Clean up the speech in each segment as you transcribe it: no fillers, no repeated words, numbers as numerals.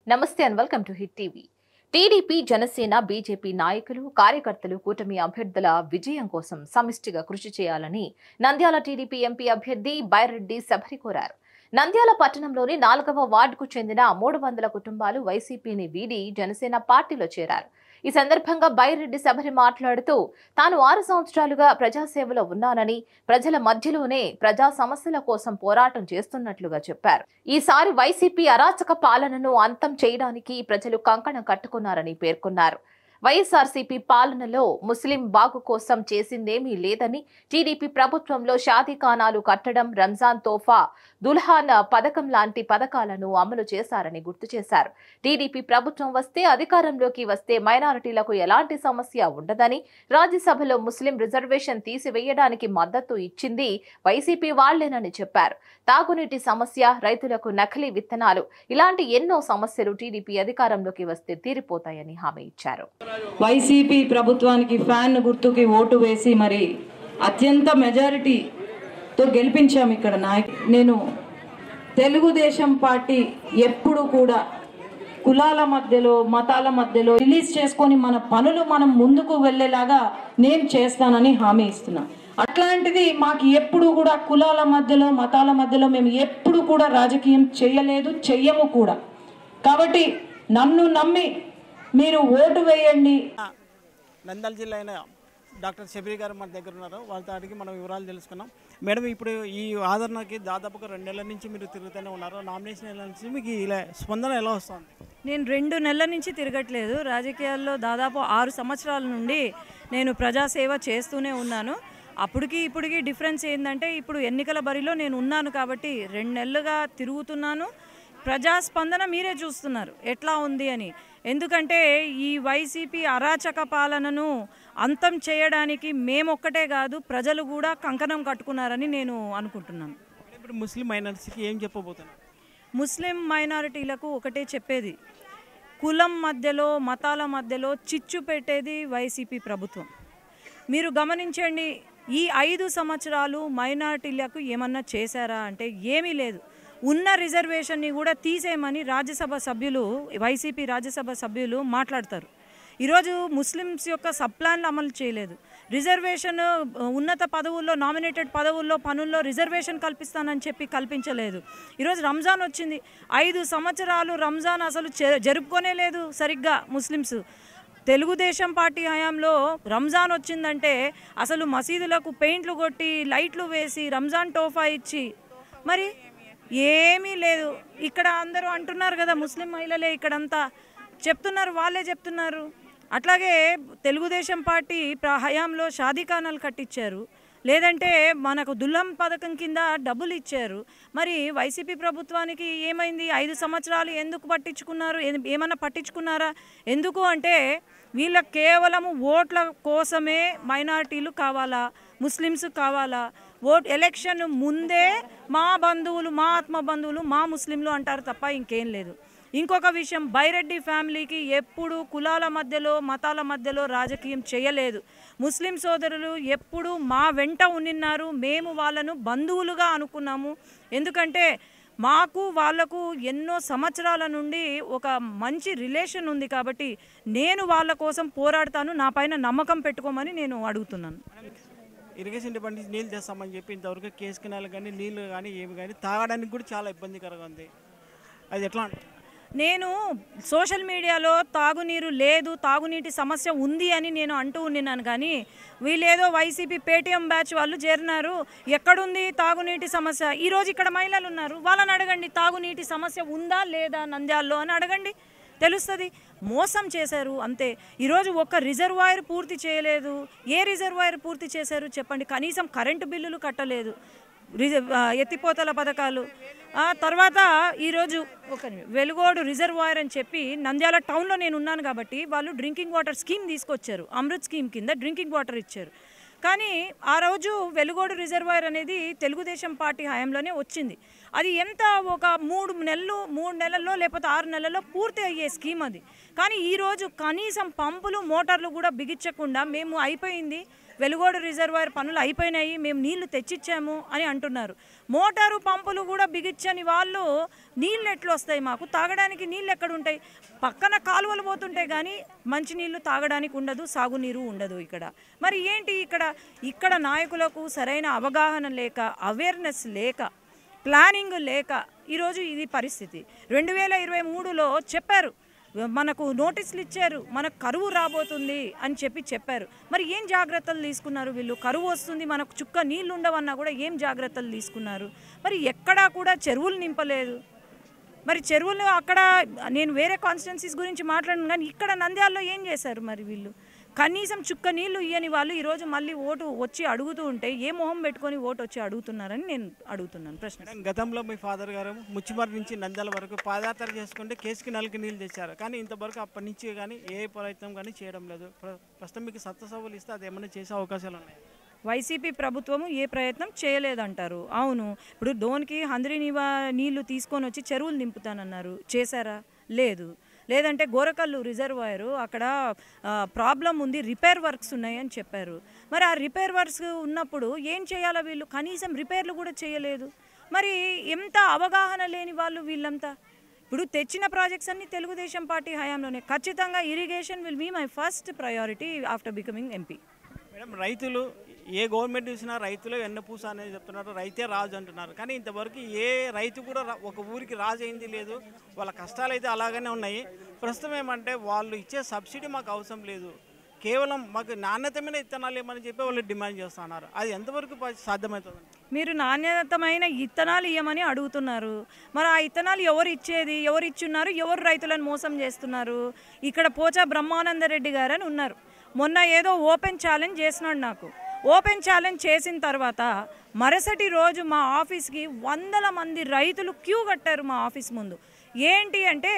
నమస్తే and welcome to hit TV. TDP, Janasena, BJP నాయకులు, కార్యకర్తలు కూటమి అభ్యర్థుల విజయం కోసం సమిష్టిగా కృషి చేయాలని నంద్యాల టీడీపీ ఎంపీ అభ్యర్థి బైరెడ్డి శబరి కోరారు. నంద్యాల పట్టణంలోని 4వ వార్డుకు చెందిన 300 కుటుంబాలు వైసీపీని వీడి జనసేన పార్టీలో చేరారు. ఈ సందర్భంగా బైరెడ్డి శబరి మాట్లాడుతూ తాను 6 సంవత్సరాలుగా ప్రజాసేవలో ఉన్నానని, ప్రజల మధ్యలోనే ప్రజా సమస్యల కోసం పోరాటం చేస్తున్నట్లుగా చెప్పారు. ఈసారి వైసీపీ అరాచక పాలనను అంతం చేయడానికి ప్రజలు కంకణం కట్టుకున్నారని పేర్కొన్నారు. వైఎస్ఆర్సీపీ పాలనలో ముస్లిం బాగు కోసం చేసిందేమీ లేదని, టీడీపీ ప్రభుత్వంలో షాదీఖానాలు కట్టడం, రంజాన్ తోఫా, దుల్హాన్ పథకం లాంటి పథకాలను అమలు చేశారని గుర్తు చేశారు. టీడీపీ ప్రభుత్వం అధికారంలోకి వస్తే మైనారిటీలకు ఎలాంటి సమస్య ఉండదని, రాజ్యసభలో ముస్లిం రిజర్వేషన్ తీసివేయడానికి మద్దతు ఇచ్చింది వైసీపీ వాళ్లేనని చెప్పారు. తాగునీటి సమస్య, రైతులకు నకిలీ విత్తనాలు, ఇలాంటి ఎన్నో సమస్యలు టీడీపీ అధికారంలోకి వస్తే తీరిపోతాయని హామీ ఇచ్చారు. వైసీపీ ప్రభుత్వానికి ఫ్యాన్ గుర్తుకి ఓటు వేసి మరి అత్యంత మెజారిటీతో గెలిపించాము. ఇక్కడ నేను తెలుగుదేశం పార్టీ ఎప్పుడు కూడా కులాల మధ్యలో, మతాల మధ్యలో రిలీజ్ చేసుకొని మన పనులు మనం ముందుకు వెళ్ళేలాగా నేను చేస్తానని హామీ ఇస్తున్నా. అట్లాంటిది మాకు ఎప్పుడు కూడా కులాల మధ్యలో, మతాల మధ్యలో మేము ఎప్పుడు కూడా రాజకీయం చేయలేదు, చెయ్యము కూడా. కాబట్టి నన్ను నమ్మి మీరు ఓటు వేయండి. నంద్యాల జిల్లా అయిన డాక్టర్ శబరి గారు మన దగ్గర ఉన్నారు. వాళ్ళతో అడిగి మనం వివరాలు తెలుసుకున్నాం. మేడం, ఇప్పుడు ఈ ఆదరణకి దాదాపుగా 2 నెలల నుంచి మీరు తిరుగుతూనే ఉన్నారు. నామినేషన్ నెలల నుంచి మీకు ఇలా స్పందన ఎలా వస్తుంది? నేను 2 నెలల నుంచి తిరగట్లేదు. రాజకీయాల్లో దాదాపు 6 సంవత్సరాల నుండి నేను ప్రజాసేవ చేస్తూనే ఉన్నాను. అప్పటికి ఇప్పటికి డిఫరెన్స్ ఏంటంటే, ఇప్పుడు ఎన్నికల బరిలో నేను ఉన్నాను కాబట్టి 2 నెలలుగా తిరుగుతున్నాను. ప్రజాస్పందన మీరే చూస్తున్నారు ఎట్లా ఉంది అని. ఎందుకంటే ఈ వైసీపీ అరాచక పాలనను అంతం చేయడానికి మేమొక్కటే కాదు, ప్రజలు కూడా కంకణం కట్టుకున్నారని నేను అనుకుంటున్నాను. ఇప్పుడు ముస్లిం మైనారిటీకి ఏం చెప్పబోతున్నారు? ముస్లిం మైనారిటీలకు ఒకటే చెప్పేది, కులం మధ్యలో, మతాల మధ్యలో చిచ్చు పెట్టేది వైసీపీ ప్రభుత్వం. మీరు గమనించండి, ఈ 5 సంవత్సరాలు మైనారిటీలకు ఏమన్నా చేశారా అంటే ఏమీ లేదు. ఉన్న రిజర్వేషన్ని కూడా తీసేయమని రాజ్యసభ సభ్యులు, వైసీపీ రాజ్యసభ సభ్యులు మాట్లాడతారు. ఈరోజు ముస్లిమ్స్ యొక్క సబ్ప్లాన్లు అమలు చేయలేదు. రిజర్వేషన్ ఉన్నత పదవుల్లో, నామినేటెడ్ పదవుల్లో, పనుల్లో రిజర్వేషన్ కల్పిస్తానని చెప్పి కల్పించలేదు. ఈరోజు రంజాన్ వచ్చింది, 5 సంవత్సరాలు రంజాన్ అసలు జరుపుకోనే లేదు సరిగ్గా ముస్లిమ్స్. తెలుగుదేశం పార్టీ హయాంలో రంజాన్ వచ్చిందంటే అసలు మసీదులకు పెయింట్లు కొట్టి, లైట్లు వేసి, రంజాన్ టోఫా ఇచ్చి, మరి ఏమీ లేదు. ఇక్కడ అందరూ అంటున్నారు కదా, ముస్లిం మహిళలే ఇక్కడంతా చెప్తున్నారు, వాళ్ళే చెప్తున్నారు. అట్లాగే తెలుగుదేశం పార్టీ హయాంలో షాదీఖానాలు కట్టించారు, లేదంటే మనకు దుల్హన్ పథకం కింద డబ్బులు ఇచ్చారు. మరి వైసీపీ ప్రభుత్వానికి ఏమైంది? 5 సంవత్సరాలు ఎందుకు పట్టించుకున్నారు? ఏమన్నా పట్టించుకున్నారా? ఎందుకు అంటే వీళ్ళకి కేవలము ఓట్ల కోసమే మైనారిటీలు కావాలా, ముస్లిమ్స్ కావాలా, ఎలక్షన్ ముందే మా బంధువులు, మా ఆత్మ బంధువులు, మా ముస్లింలు అంటారు తప్ప ఇంకేం లేదు. ఇంకొక విషయం, బైరెడ్డి ఫ్యామిలీకి ఎప్పుడు కులాల మధ్యలో, మతాల మధ్యలో రాజకీయం చేయలేదు. ముస్లిం సోదరులు ఎప్పుడు మా వెంట ఉన్నారు. మేము వాళ్ళను బంధువులుగా అనుకున్నాము. ఎందుకంటే మాకు వాళ్లకు ఎన్నో సంవత్సరాల నుండి ఒక మంచి రిలేషన్ ఉంది. కాబట్టి నేను వాళ్ళ కోసం పోరాడతాను, నా పైన నమ్మకం పెట్టుకోమని నేను అడుగుతున్నాను. ఇరిగేషన్ డిపార్ట్మెంట్ నీళ్ళు తెస్తామని చెప్పి ఇంతవరకు కేసు కెనాలు కానీ, నీళ్ళు కానీ, ఏమి కానీ తాగడానికి కూడా చాలా ఇబ్బందికరంగా ఉంది. అది ఎట్లా? నేను సోషల్ మీడియాలో తాగునీరు లేదు, తాగునీటి సమస్య ఉంది అని నేను అంటూ ఉన్నాను. కానీ వీళ్ళేదో వైసీపీ పేటీఎం బ్యాచ్ వాళ్ళు చేరినారు. ఎక్కడుంది తాగునీటి సమస్య? ఈరోజు ఇక్కడ మహిళలు ఉన్నారు, వాళ్ళని అడగండి, తాగునీటి సమస్య ఉందా లేదా నంద్యాలలో అని అడగండి, తెలుస్తుంది. మోసం చేశారు అంతే. ఈరోజు ఒక్క రిజర్వాయర్ పూర్తి చేయలేదు. ఏ రిజర్వాయర్ పూర్తి చేశారు చెప్పండి? కనీసం కరెంటు బిల్లులు కట్టలేదు, ఎత్తిపోతల పథకాలు. తర్వాత ఈరోజు వెలుగోడు రిజర్వాయర్ అని చెప్పి నంద్యాల టౌన్లో నేను ఉన్నాను కాబట్టి వాళ్ళు డ్రింకింగ్ వాటర్ స్కీమ్ తీసుకొచ్చారు. అమృత్ స్కీమ్ కింద డ్రింకింగ్ వాటర్ ఇచ్చారు. కానీ ఆ రోజు వెలుగోడు రిజర్వాయర్ అనేది తెలుగుదేశం పార్టీ హయాంలోనే వచ్చింది. అది ఎంత ఒక 3 నెలల్లో లేకపోతే 6 నెలల్లో పూర్తి అయ్యే స్కీమ్ అది. కానీ ఈరోజు కనీసం పంపులు మోటార్లు కూడా బిగించకుండా మేము అయిపోయింది, వెలుగోడు రిజర్వాయర్ పనులు అయిపోయినాయి, మేము నీళ్లు తెచ్చిచ్చాము అని అంటున్నారు. మోటారు పంపులు కూడా బిగించని వాళ్ళు నీళ్ళు ఎట్లు వస్తాయి? మాకు తాగడానికి నీళ్ళు ఎక్కడుంటాయి? పక్కన కాలువలు పోతుంటాయి కానీ మంచినీళ్ళు తాగడానికి ఉండదు, సాగునీరు ఉండదు ఇక్కడ. మరి ఏంటి ఇక్కడ నాయకులకు సరైన అవగాహన లేక, అవేర్నెస్ లేక, ప్లానింగ్ లేక ఈరోజు ఇది పరిస్థితి. 2023లో చెప్పారు, మనకు నోటీసులు ఇచ్చారు, మనకు కరువు రాబోతుంది అని చెప్పారు. మరి ఏం జాగ్రత్తలు తీసుకున్నారు వీళ్ళు? కరువు వస్తుంది, మనకు చుక్క నీళ్ళు ఉండవన్నా కూడా ఏం జాగ్రత్తలు తీసుకున్నారు? మరి ఎక్కడా కూడా చెరువులు నింపలేదు. మరి చెరువులు అక్కడ, నేను వేరే కాన్స్టిట్యున్సీస్ గురించి మాట్లాడను కానీ ఇక్కడ నంద్యాలలో ఏం చేశారు మరి వీళ్ళు? కనీసం చుక్క నీళ్లు ఇయ్యని వాళ్ళు ఈరోజు మళ్ళీ ఓటు వచ్చి అడుగుతూ ఉంటే ఏ మొహం పెట్టుకొని ఓటు వచ్చి అడుగుతున్నారని నేను అడుగుతున్నాను ప్రశ్న. గతంలో మీ ఫాదర్ గారు ముచ్చిమరి నుంచి నంద్యాల వరకు పాదయాత్ర చేసుకుంటే కేసుకి నలుగు నీళ్ళు తెచ్చారు, కానీ ఇంతవరకు అప్పటి నుంచి కానీ ఏ ప్రయత్నం కానీ చేయడం లేదు. ప్రస్తుతం మీకు సత్యసభలు ఇస్తే అది ఏమైనా చేసే అవకాశాలు ఉన్నాయి? వైసీపీ ప్రభుత్వము ఏ ప్రయత్నం చేయలేదంటారు. అవును, ఇప్పుడు డోన్కి హంద్రీ నీళ్లు తీసుకొని వచ్చి చెరువులు నింపుతానన్నారు, చేశారా? లేదు. లేదంటే గోరకల్లు రిజర్వాయరు అక్కడ ప్రాబ్లం ఉంది, రిపేర్ వర్క్స్ ఉన్నాయని చెప్పారు. మరి ఆ రిపేర్ వర్క్స్ ఉన్నప్పుడు ఏం చేయాలా వీళ్ళు? కనీసం రిపేర్లు కూడా చేయలేదు. మరి ఎంత అవగాహన లేని వాళ్ళు వీళ్ళంతా. ఇప్పుడు తెచ్చిన ప్రాజెక్ట్స్ అన్ని తెలుగుదేశం పార్టీ హయాంలోనే. ఖచ్చితంగా irrigation will be my first priority after becoming MP. Madam, రైతులు ఏ గవర్నమెంట్ చూసినా రైతులు వెన్నపూస అనేది చెప్తున్నారు, రైతే రాజు అంటున్నారు. కానీ ఇంతవరకు ఏ రైతు కూడా ఒక ఊరికి రాజు అయింది లేదు. వాళ్ళ కష్టాలు అయితే అలాగనే ఉన్నాయి. ప్రస్తుతం ఏమంటే వాళ్ళు ఇచ్చే సబ్సిడీ మాకు అవసరం లేదు, కేవలం మాకు నాణ్యతమైన ఇత్తనాలు ఏమని చెప్పి వాళ్ళు డిమాండ్ చేస్తున్నారు. అది ఎంతవరకు సాధ్యమవుతుంది? మీరు నాణ్యతమైన ఇత్తనాలు ఇవ్వమని అడుగుతున్నారు. మరి ఆ ఇత్తనాలు ఎవరు ఇచ్చేది? ఎవరు ఇచ్చున్నారు? ఎవరు రైతులను మోసం చేస్తున్నారు? ఇక్కడ పోచా బ్రహ్మానందరెడ్డి గారు అని ఉన్నారు. మొన్న ఏదో ఓపెన్ ఛాలెంజ్ చేసినాడు నాకు. ఓపెన్ ఛాలెంజ్ చేసిన తర్వాత మరుసటి రోజు మా ఆఫీస్కి 100 మంది రైతులు క్యూ కట్టారు మా ఆఫీస్ ముందు. ఏంటి అంటే,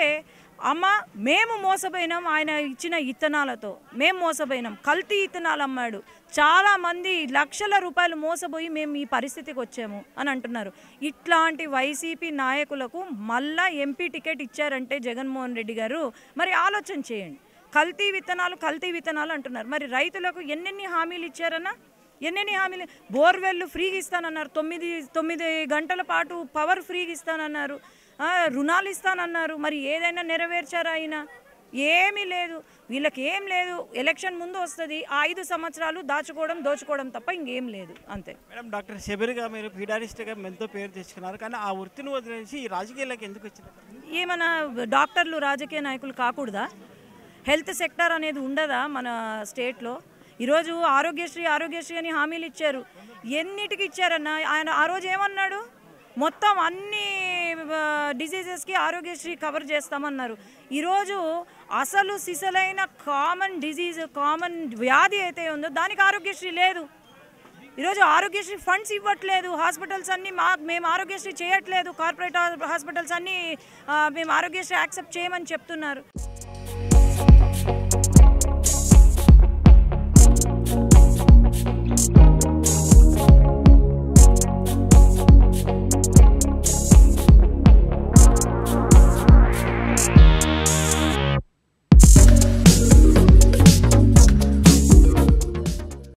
అమ్మ మేము మోసపోయినాం, ఆయన ఇచ్చిన ఇత్తనాలతో మేము మోసపోయినాం, కల్తీ ఇత్తనాలు అమ్మాడు, చాలామంది లక్షల రూపాయలు మోసపోయి మేము ఈ పరిస్థితికి వచ్చాము అని అంటున్నారు. ఇట్లాంటి వైసీపీ నాయకులకు మళ్ళా ఎంపీ టికెట్ ఇచ్చారంటే జగన్మోహన్ రెడ్డి గారు, మరి ఆలోచన చేయండి. కల్తీ విత్తనాలు అంటున్నారు. మరి రైతులకు ఎన్నెన్ని హామీలు ఇచ్చారన్నా? ఎన్నెన్ని హామీలు? బోర్వెల్ ఫ్రీగా ఇస్తానన్నారు, 9 గంటల పాటు పవర్ ఫ్రీగా ఇస్తానన్నారు, రుణాలు ఇస్తానన్నారు. మరి ఏదైనా నెరవేర్చారా ఆయన? ఏమీ లేదు. వీళ్ళకి ఏం లేదు. ఎలక్షన్ ముందు వస్తుంది, 5 సంవత్సరాలు దోచుకోవడం తప్ప ఇంకేం లేదు, అంతే. మేడం, డాక్టర్ షబీర్గా మీరు పీడారిస్ట్గా ఎంతో పేరు తెచ్చుకున్నారు, కానీ ఆ వృత్తిని వదిలేసి ఈ రాజకీయాలకు ఎందుకు వచ్చినారు? ఏమన్నా డాక్టర్లు రాజకీయ నాయకులు కాకూడదా? హెల్త్ సెక్టర్ అనేది ఉండదా మన స్టేట్లో? ఈరోజు ఆరోగ్యశ్రీ అని హామీలు ఇచ్చారు. ఎన్నిటికి ఇచ్చారన్నా? ఆయన ఆ రోజు ఏమన్నాడు? మొత్తం అన్ని డిసీజెస్కి ఆరోగ్యశ్రీ కవర్ చేస్తామన్నారు. ఈరోజు అసలు సిసలైన కామన్ వ్యాధి అయితే ఉందో దానికి ఆరోగ్యశ్రీ లేదు. ఈరోజు ఆరోగ్యశ్రీ ఫండ్స్ ఇవ్వట్లేదు. హాస్పిటల్స్ అన్నీ మేము ఆరోగ్యశ్రీ చేయట్లేదు, కార్పొరేట్ హాస్పిటల్స్ అన్నీ మేము ఆరోగ్యశ్రీ యాక్సెప్ట్ చేయమని చెప్తున్నారు.